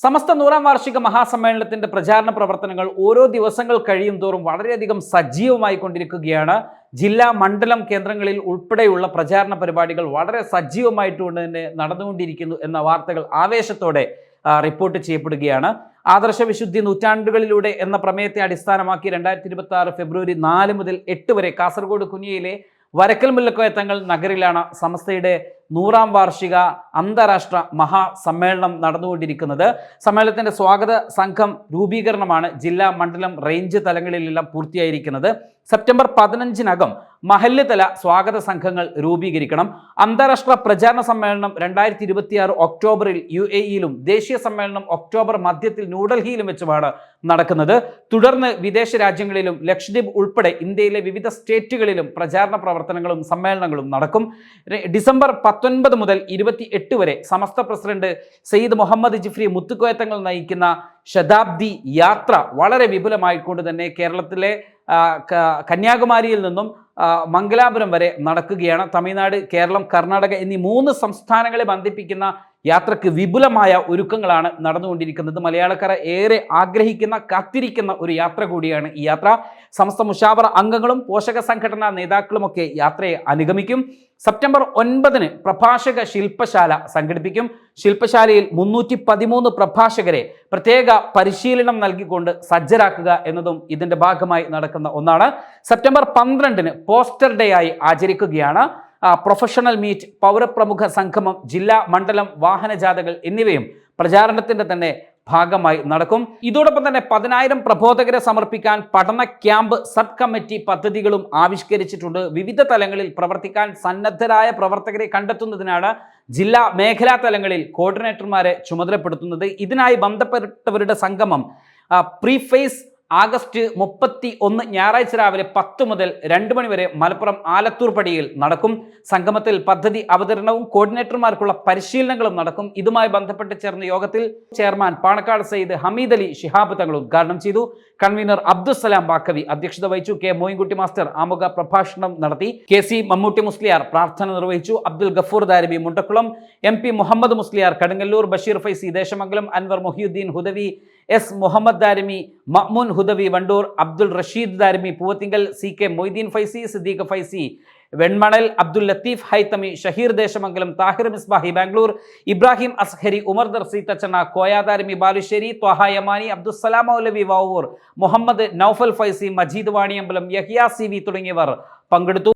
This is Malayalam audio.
സമസ്ത 100-ാം വാർഷിക മഹാസമ്മേളനത്തിന്റെ പ്രചാരണ പ്രവർത്തനങ്ങൾ ഓരോ ദിവസങ്ങൾ കഴിയും തോറും വളരെയധികം സജീവമായി കൊണ്ടിരിക്കുകയാണ്. ജില്ലാ മണ്ഡലം കേന്ദ്രങ്ങളിൽ ഉൾപ്പെടെയുള്ള പ്രചാരണ പരിപാടികൾ വളരെ സജീവമായിട്ടുകൊണ്ട് തന്നെ നടന്നുകൊണ്ടിരിക്കുന്നു എന്ന വാർത്തകൾ ആവേശത്തോടെ റിപ്പോർട്ട് ചെയ്യപ്പെടുകയാണ്. ആദർശ വിശുദ്ധി നൂറ്റാണ്ടുകളിലൂടെ എന്ന പ്രമേയത്തെ അടിസ്ഥാനമാക്കി 2026 ഫെബ്രുവരി 4 മുതൽ 8 വരെ കാസർഗോഡ് കുനിയയിലെ വരക്കൽ മുല്ലക്കോയ തങ്ങൾ നഗറിലാണ് സമസ്തയുടെ 100-ാം വാർഷിക അന്താരാഷ്ട്ര മഹാസമ്മേളനം നടന്നുകൊണ്ടിരിക്കുന്നത്. സമ്മേളനത്തിന്റെ സ്വാഗത സംഘം രൂപീകരണമാണ് ജില്ലാ മണ്ഡലം റേഞ്ച് തലങ്ങളിലെല്ലാം പൂർത്തിയായിരിക്കുന്നത്. സെപ്റ്റംബർ 15-നകം മഹല്ല് തല സ്വാഗത സംഘങ്ങൾ രൂപീകരിക്കണം. അന്താരാഷ്ട്ര പ്രചാരണ സമ്മേളനം 2026 ഒക്ടോബറിൽ UAE-യിലും ദേശീയ സമ്മേളനം ഒക്ടോബർ മധ്യത്തിൽ ന്യൂഡൽഹിയിലും വെച്ചുമാണ് നടക്കുന്നത്. തുടർന്ന് വിദേശ രാജ്യങ്ങളിലും ലക്ഷദ്വീപ് ഉൾപ്പെടെ ഇന്ത്യയിലെ വിവിധ സ്റ്റേറ്റുകളിലും പ്രചാരണ പ്രവർത്തനങ്ങളും സമ്മേളനങ്ങളും നടക്കും. ഡിസംബർ 19 മുതൽ 28 വരെ സമസ്ത പ്രസിഡന്റ് സയ്യിദ് മുഹമ്മദ് ജിഫ്രി മുത്തുക്കോയത്തങ്ങൾ നയിക്കുന്ന ശതാബ്ദി യാത്ര വളരെ വിപുലമായിക്കൊണ്ട് തന്നെ കേരളത്തിലെ കന്യാകുമാരിയിൽ നിന്നും മംഗലാപുരം വരെ നടക്കുകയാണ്. തമിഴ്നാട്, കേരളം, കർണാടക എന്നീ 3 സംസ്ഥാനങ്ങളെ ബന്ധിപ്പിക്കുന്ന യാത്രയ്ക്ക് വിപുലമായ ഒരുക്കങ്ങളാണ് നടന്നുകൊണ്ടിരിക്കുന്നത്. മലയാളക്കര ഏറെ ആഗ്രഹിക്കുന്ന കാത്തിരിക്കുന്ന ഒരു യാത്ര കൂടിയാണ് ഈ യാത്ര. സമസ്ത മുഷാവറ അംഗങ്ങളും പോഷക സംഘടനാ നേതാക്കളുമൊക്കെ യാത്രയെ അനുഗമിക്കും. സെപ്റ്റംബർ 9-ന് പ്രഭാഷക ശില്പശാല സംഘടിപ്പിക്കും. ശില്പശാലയിൽ 313 പ്രഭാഷകരെ പ്രത്യേക പരിശീലനം നൽകിക്കൊണ്ട് സജ്ജരാക്കുക എന്നതും ഇതിന്റെ ഭാഗമായി നടക്കുന്ന ഒന്നാണ്. സെപ്റ്റംബർ 12-ന് പോസ്റ്റർ ഡേ ആയി ആചരിക്കുകയാണ്. പ്രൊഫഷണൽ മീറ്റ്, പൗരപ്രമുഖ സംഗമം, ജില്ലാ മണ്ഡലം വാഹനജാഥകൾ എന്നിവയും പ്രചാരണത്തിന്റെ തന്നെ ഭാഗമായി നടക്കും. ഇതോടൊപ്പം തന്നെ 10,000 പ്രബോധകരെ സമർപ്പിക്കാൻ പഠന ക്യാമ്പ് സബ് കമ്മിറ്റി പദ്ധതികളും ആവിഷ്കരിച്ചിട്ടുണ്ട്. വിവിധ തലങ്ങളിൽ പ്രവർത്തിക്കാൻ സന്നദ്ധരായ പ്രവർത്തകരെ കണ്ടെത്തുന്നതിനാണ് ജില്ലാ മേഖലാ തലങ്ങളിൽ കോർഡിനേറ്റർമാരെ ചുമതലപ്പെടുത്തുന്നത്. ഇതിനായി ബന്ധപ്പെട്ടവരുടെ സംഗമം പ്രീഫേസ് ആഗസ്റ്റ് 31 ഞായറാഴ്ച രാവിലെ 10 മുതൽ 2 മണി വരെ മലപ്പുറം ആലത്തൂർ പടിയിൽ നടക്കും. സംഗമത്തിൽ പദ്ധതി അവതരണവും കോർഡിനേറ്റർമാർക്കുള്ള പരിശീലനങ്ങളും നടക്കും. ഇതുമായി ബന്ധപ്പെട്ട് ചേർന്ന യോഗത്തിൽ ചെയർമാൻ പാണക്കാട് സയ്യിദ് ഹമീദ് അലി ശിഹാബ് തങ്ങൾ ഉദ്ഘാടനം ചെയ്തു. കൺവീനർ അബ്ദുസ്സലാം ബാക്കവി അധ്യക്ഷത വഹിച്ചു. കെ മോയിൻകുട്ടി മാസ്റ്റർ ആമുഖ പ്രഭാഷണം നടത്തി. KC മമ്മൂട്ടി മുസ്ലിയാർ പ്രാർത്ഥന നിർവഹിച്ചു. Abdul Gafoor Darimi Mundakkulam, MP Muhammad Musliyar Kadungallur, Basheer Faizy Desamangalam, Anwar Muhiyuddin Hudawi, S Muhammad Darimi, മഅ്മുൻ Hudawi Wandoor, Abdul Rasheed Darimi Poovathinkal, CK Moideen Faizy, Siddique Faizy വെൺമണൽ, Abdul Latheef ഹൈത്തമി ഷഹീർ ദേശമംഗലം, താഹിർ മിസ്ബാഹി ബാംഗ്ലൂർ, ഇബ്രാഹിം അസ്ഹരി, ഉമർ ദർസി തച്ചണ, കോയാദാരിമി ബാലുശ്ശേരി, ത്വാഹ യമാനി, അബ്ദുസ്സലാം മൗലവി വാവൂർ, മുഹമ്മദ് നൌഫൽ ഫൈസി, മജീദ് വാണിയമ്പലം, യഹിയ CV തുടങ്ങിയവർ പങ്കെടുത്തു.